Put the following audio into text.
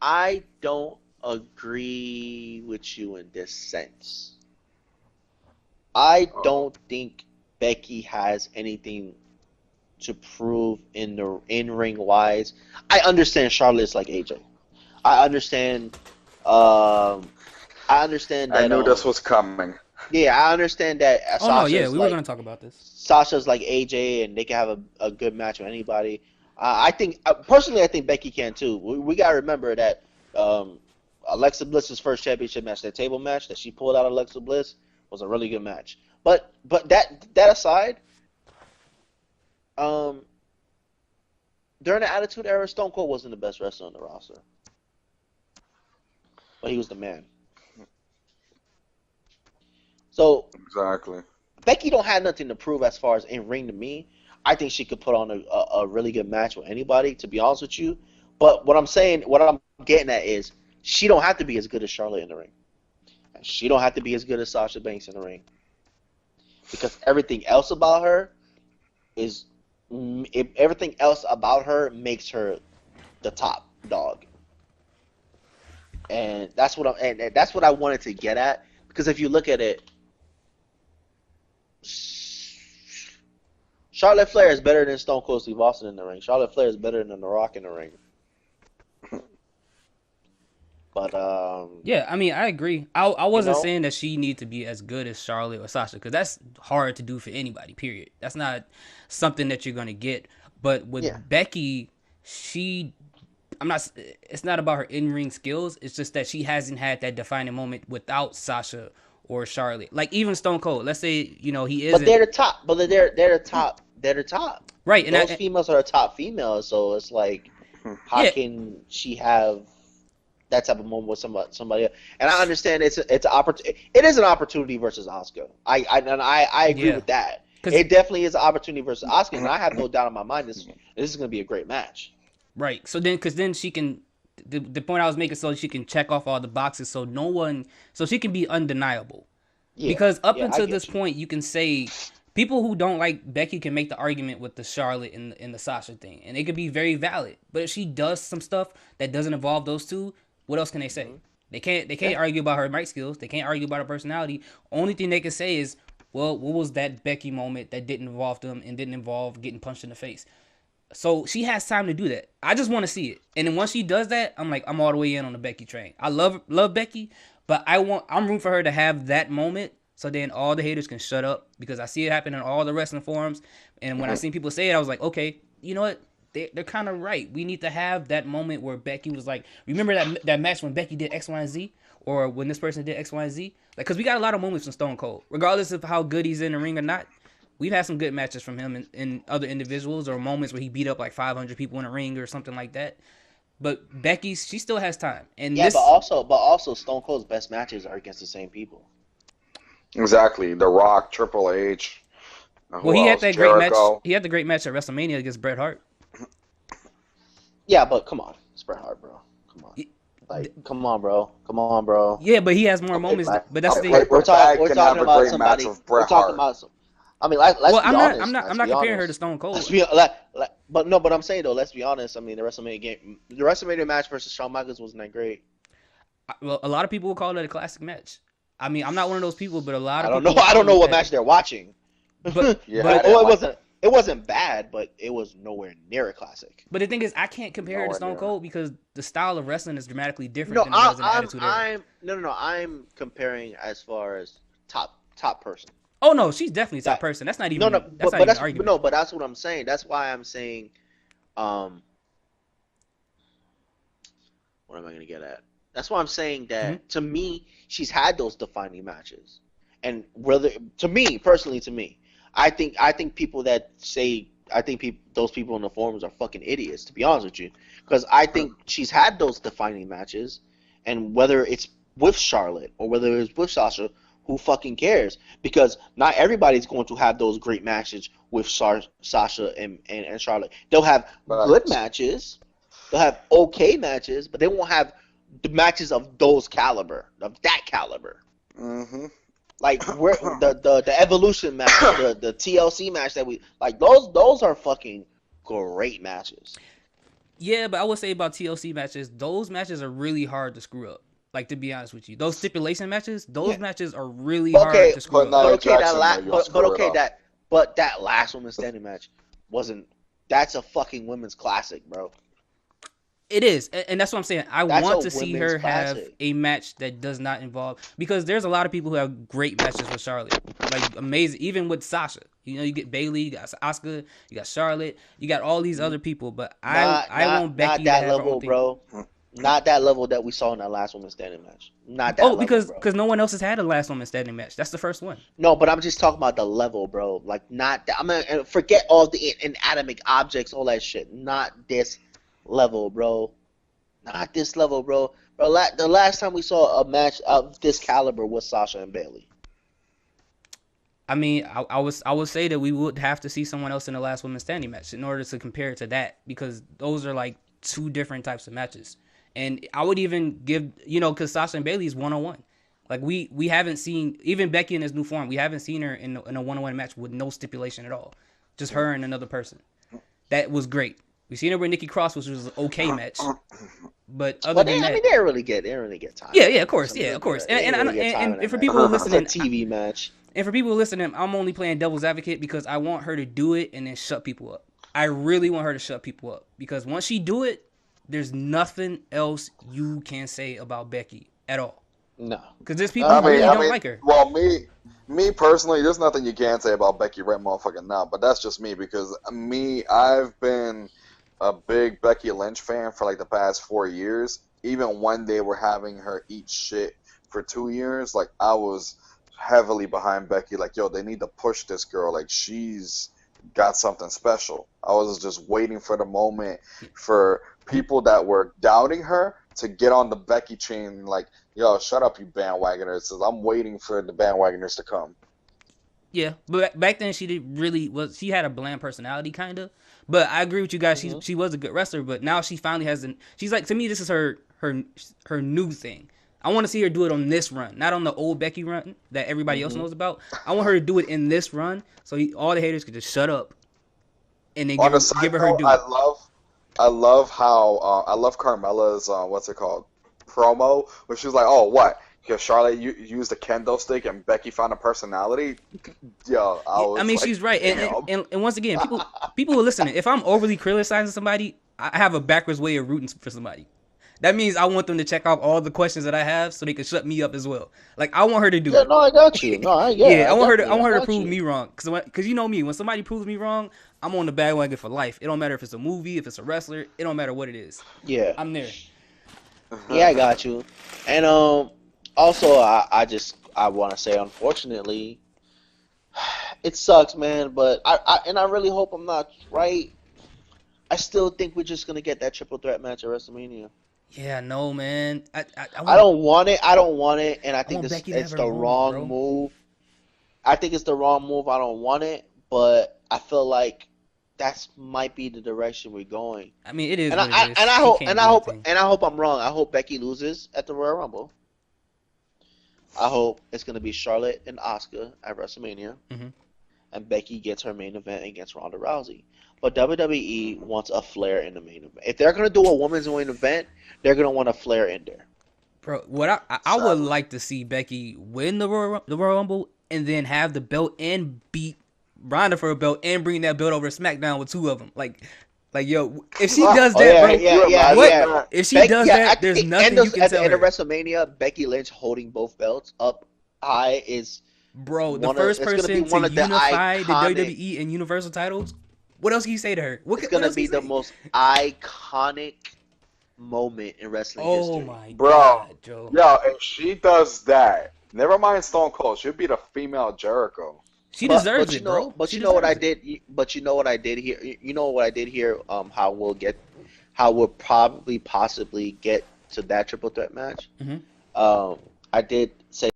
I don't agree with you in this sense. I Oh, don't think Becky has anything to prove in the in ring wise. I understand Charlotte's like AJ. I understand. Um, I understand I that. knew this was coming. Yeah, I understand that Oh no, yeah, we were Like gonna talk about this. Sasha's like AJ, and they can have a good match with anybody. I think personally, I think Becky can too. We gotta remember that um, Alexa Bliss's first championship match, that table match that she pulled out Alexa Bliss, was a really good match. But that aside, um, during the Attitude Era, Stone Cold wasn't the best wrestler on the roster, but he was the man. So Exactly. Becky don't have nothing to prove as far as in ring to me. I think she could put on a really good match with anybody, to be honest with you. But what I'm getting at is she don't have to be as good as Charlotte in the ring. And she don't have to be as good as Sasha Banks in the ring. Because is everything else about her makes her the top dog. And that's what I wanted to get at. Because if you look at it, Charlotte Flair is better than Stone Cold Steve Austin in the ring. Charlotte Flair is better than The Rock in the ring. But Yeah, I mean, I agree. I you wasn't know, saying that she needs to be as good as Charlotte or Sasha because that's hard to do for anybody. Period. That's not something that you're gonna get. But yeah. with Becky, she, I'm not. It's not about her in ring skills. It's just that she hasn't had that defining moment without Sasha or Charlotte. Like even Stone Cold. Let's say he But isn't they're the top. But they're the top. They're the top. right. And Those I females are the top females. So it's like, how yeah, can she have that type of moment with somebody else? And I understand it's an opportunity. It is an opportunity versus Oscar. I agree yeah. with that. Because It definitely is an opportunity versus Oscar, and I have no doubt in my mind this is going to be a great match. right. So then, because then she can. The point I was making, so she can check off all the boxes, so no one, so she can be undeniable. Yeah, Because up yeah, I until this get you. point, you can say people who don't like Becky can make the argument with the Charlotte and the Sasha thing, and it could be very valid. But if she does some stuff that doesn't involve those two, what else can they say? Hmm. They can't Yeah. argue about her mic skills. They can't argue about her personality. Only thing they can say is, well, what was that Becky moment that didn't involve them and didn't involve getting punched in the face? So she has time to do that. I just want to see it. And then once she does that, I'm all the way in on the Becky train. I love Becky, but I'm rooting for her to have that moment so then all the haters can shut up because I see it happen in all the wrestling forums. And when I seen people say it, I was like, okay, you know what? They're kind of right. We need to have that moment where Becky was like, remember that match when Becky did X, Y, and Z? Or when this person did X, Y, and Z? Like, because we got a lot of moments from Stone Cold. Regardless of how good he's in the ring or not, we've had some good matches from him and other individuals or moments where he beat up like 500 people in a ring or something like that. But Becky, she still has time. And Yeah, this, but also Stone Cold's best matches are against the same people. Exactly. The Rock, Triple H. well, Who he had else? that great match. Jericho. He had the great match at WrestleMania against Bret Hart. Yeah, but come on, it's Bret Hart, bro. Come on, like, come on, bro. Yeah, but he has more Okay, moments. like, But that's A the okay, thing. paper bag we're can talking have a about great match somebody. with We're Bret talking Hart. about some. I mean, let's Well, be I'm not. honest. I'm Let's not be comparing her to honest. Stone Let's Cold. be but no, but I'm saying though, let's be honest. I mean, the WrestleMania match versus Shawn Michaels wasn't that great. Well, a lot of people will call it a classic match. I mean, I'm not one of those people, but a lot I of don't know. people will I don't call know it what that. match they're watching. But Yeah, I but didn't like It wasn't bad, but it was nowhere near a classic. but the thing is, I can't compare her to nowhere Stone near. Cold because the style of wrestling is dramatically different No, than it was in the Attitude Era. I'm comparing as far as top person. Oh no, she's definitely a top That person. That's not no, no, even that's not even an argument. but that's what I'm saying. That's why I'm saying, um, what am I gonna get at? That's why I'm saying Hmm. that to me, she's had those defining matches, and whether to me personally, I think people that say those people in the forums are fucking idiots. To be honest with you, because I think she's had those defining matches, and whether it's with Charlotte or whether it's with Sasha, who fucking cares? Because not everybody's going to have those great matches with Sasha and Charlotte. They'll have good But matches, they'll have okay matches, but they won't have the matches of that caliber. hmm Like where the evolution match, the TLC match that we like, those are fucking great matches. Yeah, but I would say about TLC matches, those matches are really hard to screw up. Like, to be honest with you, those stipulation matches, those Yeah. matches are really hard Okay, to screw But up. but Nia okay, Jackson, though, you'll but screw it okay, up. that last woman standing match wasn't. That's a fucking women's classic, bro. It is, and that's what I'm saying. I That's want a to see women's her have classic. a match that does not involve, because there's a lot of people who have great matches with Charlotte, like amazing. Even with Sasha, you know, you get Bailey, you got Asuka, you got Charlotte, you got all these other people. But I want Becky Not to that have her own level, thing. bro. Not that level that we saw in that last woman standing match. Not that Oh, level, because bro. no one else has had a last woman standing match. That's the first one. No, but I'm just talking about the level, bro. Like, not that. I'm gonna forget all the inanimate objects, all that shit. Not this level, bro. Not this level, bro. The last time we saw a match of this caliber was Sasha and Bailey. I mean, I would say that we would have to see someone else in the last woman standing match in order to compare it to that, because those are like two different types of matches. And I would even give, you know, because Sasha and Bailey is 1-on-1. Like, we haven't seen, even Becky in this new form, we haven't seen her in a 1-on-1 match with no stipulation at all. Just her and another person. That was great. We've seen her with Nikki Cross, which was an okay match. But other than that, I mean, they didn't really get time. yeah, of course, of course. And for people who are listening, it's a TV match. And for people who are listening, I'm only playing devil's advocate because I want her to do it and then shut people up. I really want her to shut people up, because once she do it, there's nothing else you can say about Becky at all. No, because there's people who really don't like her. Well, me personally, there's nothing you can say about Becky right motherfucking now. But that's just me, because I've been a big Becky Lynch fan for like the past 4 years. Even when they were having her eat shit for 2 years, like, I was heavily behind Becky. Like, yo, they need to push this girl. Like, she's got something special. I was just waiting for the moment for people that were doubting her to get on the Becky chain. Like, yo, shut up, you bandwagoners. I'm waiting for the bandwagoners to come. Yeah, but back then she she had a bland personality, kind of. But I agree with you guys. She was a good wrestler, but now she finally has she's like, to me, this is her new thing. I want to see her do it on this run, not on the old Becky run that everybody else knows about. I want her to do it in this run, so all the haters could just shut up and then give her her due. I love Carmella's promo, where she was like, "Oh, what? Because Charlotte used a kendo stick and Becky found a personality." Yo, I mean, she's right, and once again, people who are listening, if I'm overly criticizing somebody, I have a backwards way of rooting for somebody. That means I want them to check off all the questions that I have so they can shut me up as well. Like, I want her to do it. No, I got you. No, I want her to prove me wrong. Because you know me, when somebody proves me wrong, I'm on the bandwagon for life. It don't matter if it's a movie, if it's a wrestler. It don't matter what it is. Yeah, I'm there. Yeah, I got you. And also, I want to say, unfortunately, it sucks, man. But I really hope I'm not right. I still think we're just gonna get that triple threat match at WrestleMania. Yeah, no, man. I don't want it. And I think it's the wrong move. I think it's the wrong move. I don't want it, but I feel like that might be the direction we're going. I mean, it is. And I hope I'm wrong. I hope Becky loses at the Royal Rumble. I hope it's gonna be Charlotte and Asuka at WrestleMania, and Becky gets her main event against Ronda Rousey. But WWE wants a Flair in the main event. If they're gonna do a women's main event, they're gonna want a Flair in there. Bro, what I would like to see Becky win the Royal Rumble and then have the belt and beat Ronda for a belt and bring that belt over to SmackDown with two of them. Like yo, if she does that, if she does that, there's nothing you can tell her. At the end of WrestleMania, Becky Lynch holding both belts up high is the first person to unify the WWE and Universal titles. What else can you say to her? It's gonna be the most iconic moment in wrestling history. Oh my God, Joe. Yo, if she does that, never mind Stone Cold, she'll be the female Jericho. She deserves it, bro. But you know what I did? But you know what I did here? You know what I did here? How we'll possibly get to that triple threat match. I did say